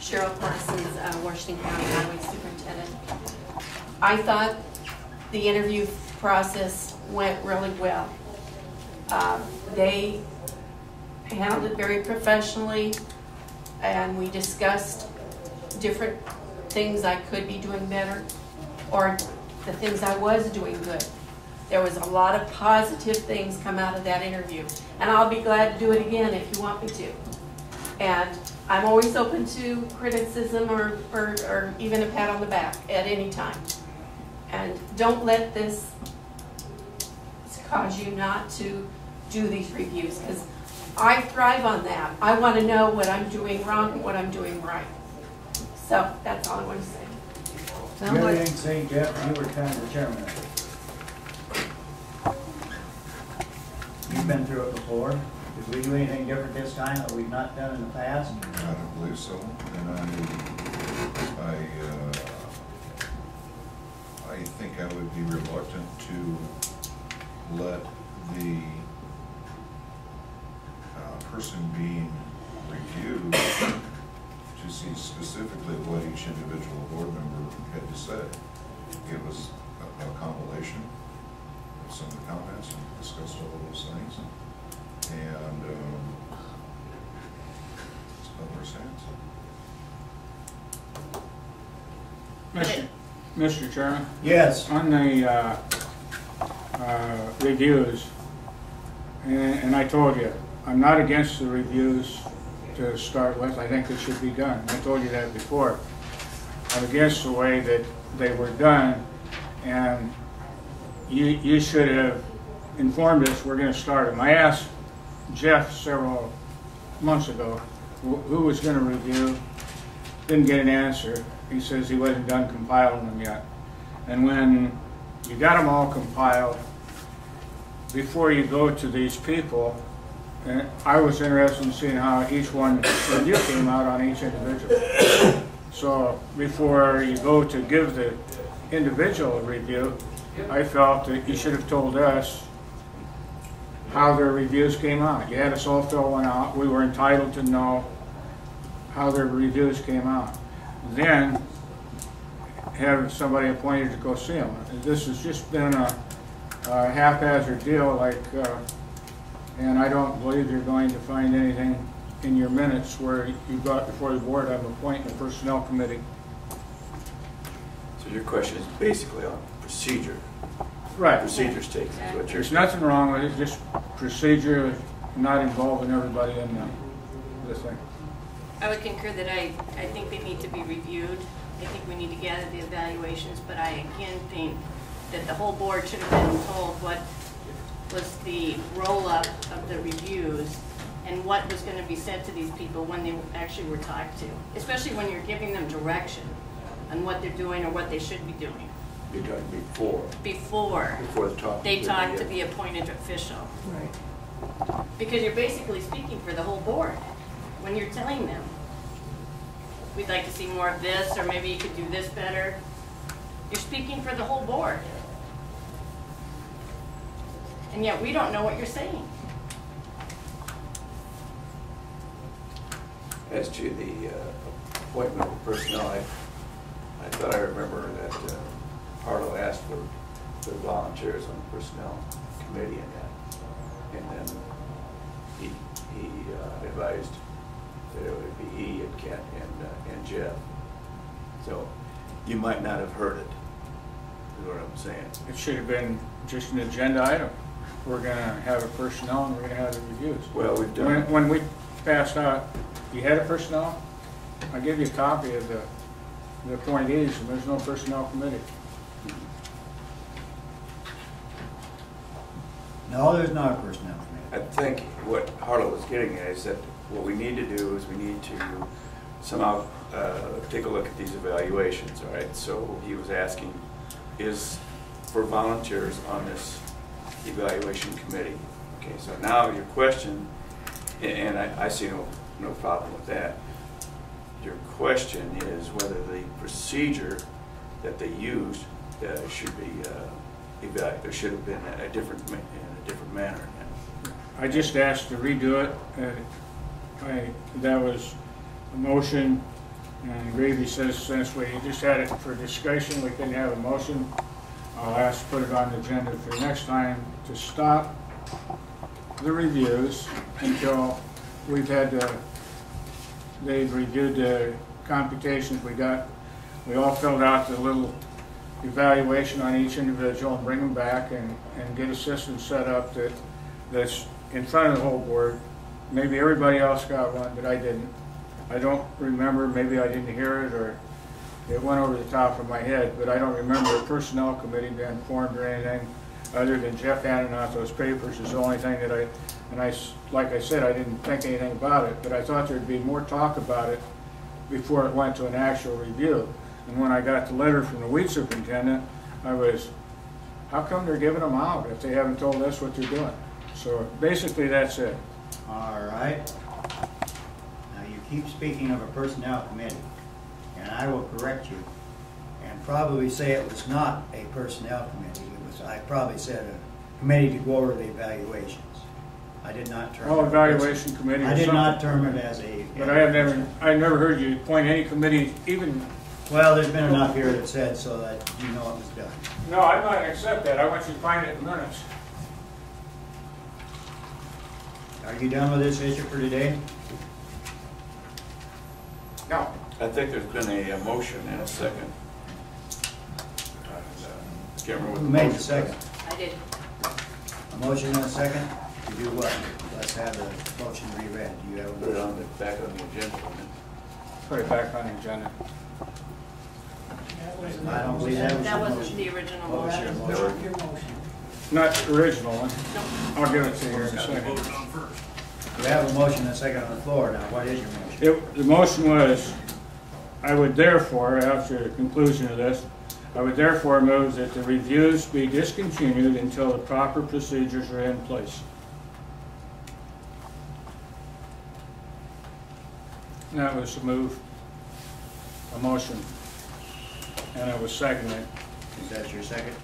Cheryl Parsons, Washington County Highway Superintendent. I thought the interview process went really well. They handled it very professionally, and we discussed different things I could be doing better, or the things I was doing good. There was a lot of positive things come out of that interview, and I'll be glad to do it again if you want me to. And I'm always open to criticism or even a pat on the back at any time. And don't let this cause you not to do these reviews, because I thrive on that. I want to know what I'm doing wrong and what I'm doing right. So that's all I want to say. You have anything to say, Jeff? You were kind of the chairman. You've been through it before. Did we do anything different this time that we've not done in the past? I don't believe so. And I think I would be reluctant to let the person being reviewed to see specifically what each individual board member had to say. It was a compilation of some of the comments and discussed all of those things. And that's what we're saying. Mr. Chairman? Yes. On the reviews, and I told you, I'm not against the reviews to start with. I think they should be done. I told you that before. I'm against the way that they were done, and you should have informed us we're going to start them. I asked Jeff several months ago who was going to review, didn't get an answer. He says he wasn't done compiling them yet. And when you got them all compiled, before you go to these people, I was interested in seeing how each one review came out on each individual. So before you go to give the individual review, I felt that you should have told us how their reviews came out. You had us all fill one out. We were entitled to know how their reviews came out. Then have somebody appointed to go see them. This has just been a haphazard deal, and I don't believe you're going to find anything in your minutes where you got before the board, I'm appointing a personnel committee. So your question is basically on procedure. Right. Procedures takes is what you're There's nothing wrong with it, just procedure, not involving everybody in the thing. I would concur that I think they need to be reviewed. I think we need to gather the evaluations, but I again think that the whole board should have been told what was the roll-up of the reviews and what was going to be said to these people when they actually were talked to, especially when you're giving them direction on what they're doing or what they should be doing. You're talking before they talk to the appointed official. Right. Because you're basically speaking for the whole board when you're telling them, we'd like to see more of this, or maybe you could do this better. You're speaking for the whole board. And yet we don't know what you're saying. As to the appointment of personnel, I thought I remember that Harlow asked for volunteers on the personnel committee and then he advised that it would be he and Kent and Jeff. So you might not have heard it, is what I'm saying. It should have been just an agenda item. We're going to have a personnel and we're going to have the reviews. Well, we've done. When we passed out, you had a personnel. I give you a copy of the appointees, and there's no personnel committee. No, there's not a personnel committee. I think what Harlow was getting at is that what we need to do is we need to somehow take a look at these evaluations, all right? So he was asking, is for volunteers on this evaluation committee. Okay, so now your question, and I see no problem with that. Your question is whether the procedure that they used should be evaluated. There should have been in a different manner. I just asked to redo it. That was a motion And Gravy says since we just had it for discussion, we couldn't have a motion. I'll ask to put it on the agenda for next time to stop the reviews until we've had they've reviewed the computations we got. We all filled out the little evaluation on each individual and bring them back and get a system set up that's in front of the whole board. Maybe everybody else got one, but I didn't. I don't remember, maybe I didn't hear it or it went over the top of my head, but I don't remember a personnel committee being formed or anything other than Jeff handing out those papers is the only thing that like I said, I didn't think anything about it, but I thought there'd be more talk about it before it went to an actual review. And when I got the letter from the weed superintendent, I was, how come they're giving them out if they haven't told us what they're doing? So basically that's it. All right. Now you keep speaking of a personnel committee, and I will correct you and probably say it was not a personnel committee. It was, I probably said a committee to go over the evaluations. I did not term Oh, it. evaluation committee or I did something. not term it as a. But I never heard you appoint any committee, even. Well, there's been enough here that said so that you know it was done. No, I'm not gonna accept that. I want you to find it in minutes. Are you done with this issue for today? No. I think there's been a motion and a second. Can't remember what Who the made motion the second? was. I did. A motion and a second to do what? Let's have the motion reread. Do you have a Put it motion? on the back on the agenda. Put it back on the agenda. I don't believe that was That your wasn't motion. the original What was your motion. motion? Not the original one. No. I'll give it to you here in a second. We have a motion and a second on the floor. Now, what is your motion? The motion was, I would therefore, after the conclusion of this, I would therefore move that the reviews be discontinued until the proper procedures are in place. And that was a move, a motion, and it was seconded. Is that your second?